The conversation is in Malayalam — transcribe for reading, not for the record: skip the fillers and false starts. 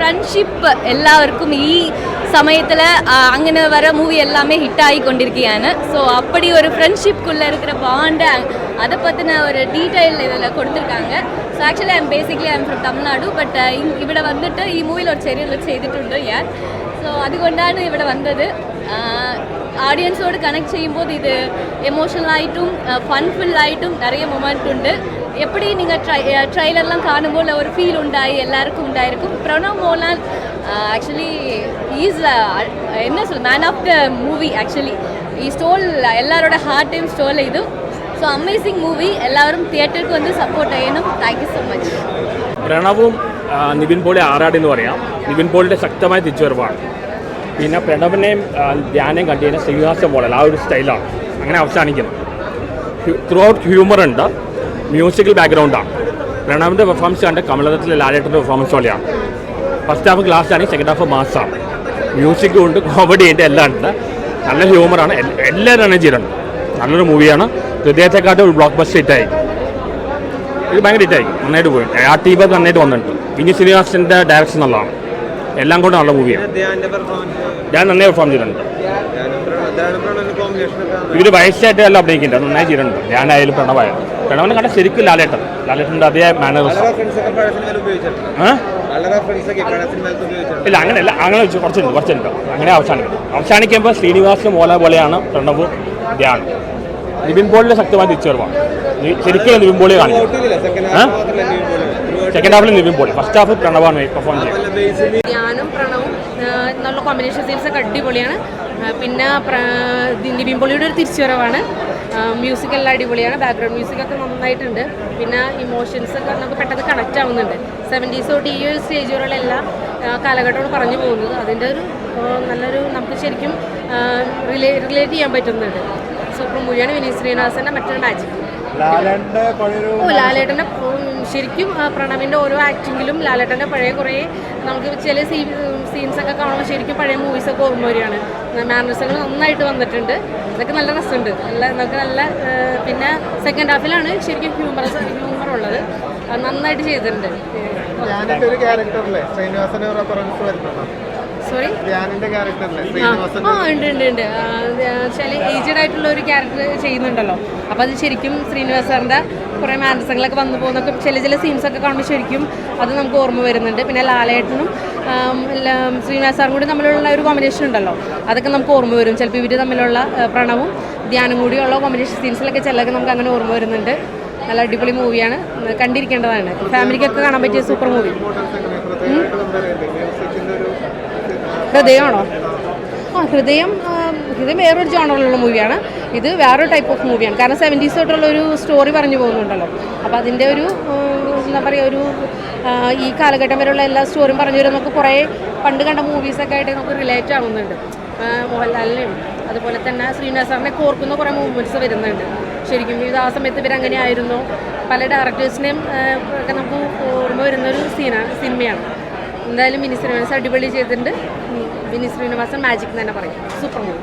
ഫ്രണ്ട്ഷിപ്പ് എല്ലാവർക്കും ഈ சமயத்தில் அங்கே வர மூவி எல்லாமே ஹிட் ஆகி கொண்டிருக்கையான ஸோ அப்படி ஒரு ஃப்ரெண்ட்ஷிப்குள்ளே இருக்கிற பாண்டை அதை பற்றின ஒரு டீட்டெயில் இதில் கொடுத்துருக்காங்க. So actually I'm from Tamil Nadu but ഇവിടെ വന്നിട്ട് ഈ മൂവിയിൽ ഒരു ചെറിയ ചെയ്തിട്ടുണ്ട് ഞാൻ. ஸோ അതുകൊണ്ടാണ് ഇവിടെ വന്നത്. ஆடியன்ஸோடு கனெக்ட் செய்யும்போது இது எமோஷனலாயிட்டும் ஃபன்ஃபுல்லாயிட்டும் நிறைய மொமெண்ட் உண்டு. எப்படி நீங்கள் ட்ரைலர்லாம் காணும்போது ஒரு ஃபீல் உண்டாயி எல்லாருக்கும் உண்டாயிருக்கும். பிரணவ் மோகன்லால் ஆக்சுவலி ஈஸ் என்ன சொல் man of the movie. Actually ഈ സ്റ്റോൾ എല്ലാവരുടെ ഹാർട്ടെയും സ്റ്റോൾ ചെയ്തു. So amazing movie. എല്ലാവരും തിയേറ്റർക്ക് വന്ന് സപ്പോർട്ട് ചെയ്യണം. Thank you so much. പ്രണവും നിവിൻ പോളി ആറാടി എന്ന് പറയാം. നിവിൻ പോളിയുടെ ശക്തമായ തിരിച്ചുവരവാണ്. പിന്നെ പ്രണവിനെയും ധ്യാനയും കണ്ടു കഴിഞ്ഞാൽ ശ്രീനിവാസ മോഡൽ ആ ഒരു സ്റ്റൈലാണ് അങ്ങനെ അവസാനിക്കുന്നത്. ത്രൂ ഔട്ട് ഹ്യൂമർ ഉണ്ട്, മ്യൂസിക്കൽ ബാക്ക്ഗ്രൗണ്ടാണ്. പ്രണവിൻ്റെ പെർഫോമൻസ് കണ്ട് കമലദത്തിലെ ലാലേട്ടൻ്റെ പെർഫോമൻസ് പോലെയാണ്. ഫസ്റ്റ് ഹാഫ് ക്ലാസ് ആണെങ്കിൽ സെക്കൻഡ് ഹാഫ് മാസമാണ്. മ്യൂസിക്കും ഉണ്ട്, കോമഡി ഉണ്ട്, എല്ലാം ഉണ്ട്. നല്ല ഹ്യൂമറാണ്, എല്ലാവരും എനർജിയിലുണ്ട്. നല്ലൊരു മൂവിയാണ്. ഹൃദയത്തെക്കാട്ടും ഒരു ബ്ലോക്ക് ബസ്റ്റർ ഹിറ്റായി. ഇത് ഭയങ്കര ഹിറ്റായി, നന്നായിട്ട് പോയി. ആ ടീം നന്നായിട്ട് വന്നിട്ടുണ്ട്. ഇനി ശ്രീനിവാസൻ്റെ ഡയറക്ഷൻ നല്ലതാണ്. എല്ലാം കൊണ്ട് നല്ല മൂവിയാണ്. ഞാൻ നന്നായി പെർഫോം ചെയ്തിട്ടുണ്ട്. ഇവർ വയസ്സായിട്ട് എല്ലാം അഭിനയിക്കുന്നുണ്ട്, നന്നായി ചെയ്തിട്ടുണ്ട്. ഞാനായാലും പ്രണവായാലും. പ്രണവിനെ കണ്ട ശരിക്കും ലാലേട്ടൻ്റെ അതേ മാനേഴ്സ്. ഇല്ല അങ്ങനെയല്ല, അങ്ങനെ വെച്ച് കുറച്ചുണ്ട് അങ്ങനെ അവസാനിക്കുമ്പോൾ ശ്രീനിവാസ മോല പോലെയാണ് പ്രണവ് ധ്യാനം. നിവിൻ പോളിയുടെ ശക്തമായ തിരിച്ചുവരവാണ്. ശരിക്കും നിവിൻ പോളിയെ കാണിക്കും. സെക്കൻഡ് ഹാഫിൽ നിവിൻ പോളി, ഫസ്റ്റ് ഹാഫ് പ്രണവാണ് പെർഫോം ചെയ്യുന്നത്. ധ്യാനും പ്രണവും നല്ല കോമ്പിനേഷൻ സീൻസ് ഒക്കെ അടിപൊളിയാണ്. പിന്നെ നിവിൻ പോളിയുടെ ഒരു തിരിച്ചുവരവാണ്. മ്യൂസിക് എല്ലാം അടിപൊളിയാണ്. ബാക്ക്ഗ്രൗണ്ട് മ്യൂസിക് ഒക്കെ നന്നായിട്ടുണ്ട്. പിന്നെ ഇമോഷൻസ് ഒക്കെ നമുക്ക് പെട്ടെന്ന് കണക്റ്റ് ആവുന്നുണ്ട്. 70s തൊട്ട് ഈ ഒരു സ്റ്റേജ് വരെയുള്ള എല്ലാ കാലഘട്ടവും പറഞ്ഞു പോകുന്നത് അതിൻ്റെ ഒരു നല്ലൊരു നമുക്ക് ശരിക്കും റിലേറ്റ് ചെയ്യാൻ പറ്റുന്നുണ്ട്. സൂപ്പർ മൂവിയാണ്. വിനീത് ശ്രീനിവാസൻ്റെ മറ്റൊരു മാജിക്. ലാലേട്ടൻ്റെ ശരിക്കും പ്രണവിൻ്റെ ഓരോ ആക്ടിങ്ങിലും ലാലേട്ടൻ്റെ പഴയ കുറേ നമുക്ക് ചില സീൻസൊക്കെ കാണുമ്പോൾ ശരിക്കും പഴയ മൂവീസൊക്കെ ഓർമ്മ വരികയാണ്. മാനേഴ്സുകൾ നന്നായിട്ട് വന്നിട്ടുണ്ട്. അതൊക്കെ നല്ല രസമുണ്ട്. നമുക്ക് നല്ല പിന്നെ സെക്കൻഡ് ഹാഫിലാണ് ശരിക്കും ഹ്യൂമർ ഉള്ളത്. നന്നായിട്ട് ചെയ്തിട്ടുണ്ട്. സോറി ഉണ്ട്. ചില ഏജ്ഡ് ആയിട്ടുള്ള ഒരു ക്യാരക്ടർ ചെയ്യുന്നുണ്ടല്ലോ. അപ്പോൾ അത് ശരിക്കും ശ്രീനിവാസ് സാറിൻ്റെ കുറേ മാനസങ്ങളൊക്കെ വന്നു പോകുന്നൊക്കെ ചില സീൻസൊക്കെ കാണുമ്പോൾ ശരിക്കും അത് നമുക്ക് ഓർമ്മ വരുന്നുണ്ട്. പിന്നെ ലാലേട്ടനും ശ്രീനിവാസ് സാറും കൂടി തമ്മിലുള്ള ഒരു കോമ്പിനേഷൻ ഉണ്ടല്ലോ, അതൊക്കെ നമുക്ക് ഓർമ്മ വരും. ചിലപ്പോൾ ഇവർ തമ്മിലുള്ള പ്രണവും ധ്യാനം കൂടിയുള്ള കോമ്പിനേഷൻ സീൻസിലൊക്കെ ചിലതൊക്കെ നമുക്ക് അങ്ങനെ ഓർമ്മ വരുന്നുണ്ട്. നല്ല അടിപൊളി മൂവിയാണ്, കണ്ടിരിക്കേണ്ടതാണ്. ഫാമിലിക്കൊക്കെ കാണാൻ പറ്റിയ സൂപ്പർ മൂവി. ഹൃദയമാണോ? ഹൃദയം വേറൊരു ജോണറിലുള്ള മൂവിയാണ്. ഇത് വേറൊരു ടൈപ്പ് ഓഫ് മൂവിയാണ്. കാരണം 70s തൊട്ടുള്ള ഒരു സ്റ്റോറി പറഞ്ഞു പോകുന്നുണ്ടല്ലോ. അപ്പോൾ അതിൻ്റെ ഒരു എന്താ പറയുക, ഒരു ഈ കാലഘട്ടം വരെയുള്ള എല്ലാ സ്റ്റോറിയും പറഞ്ഞു വരുന്നൊക്കെ കുറേ പണ്ട് കണ്ട മൂവീസൊക്കെ ആയിട്ട് നമുക്ക് റിലേറ്റ് ആവുന്നുണ്ട്. മോഹൻലാലിനെയും അതുപോലെ തന്നെ ശ്രീനിവാസ് സാറിനെ ഓർക്കുന്ന കുറേ മൂവ്മെൻറ്റ്സ് വരുന്നുണ്ട്. ശരിക്കും ഇത് ആ സമയത്ത് ഇവരങ്ങനെ ആയിരുന്നു. പല ഡയറക്ടേഴ്സിനെയും ഒക്കെ നമുക്ക് ഓർമ്മ വരുന്നൊരു സിനിമയാണ്. എന്തായാലും വിനീത് ശ്രീനിവാസൻ അടിപൊളി ചെയ്തിട്ടുണ്ട്. വിനീത് ശ്രീനിവാസൻ മാജിക് എന്ന് തന്നെ പറയും. Super movie.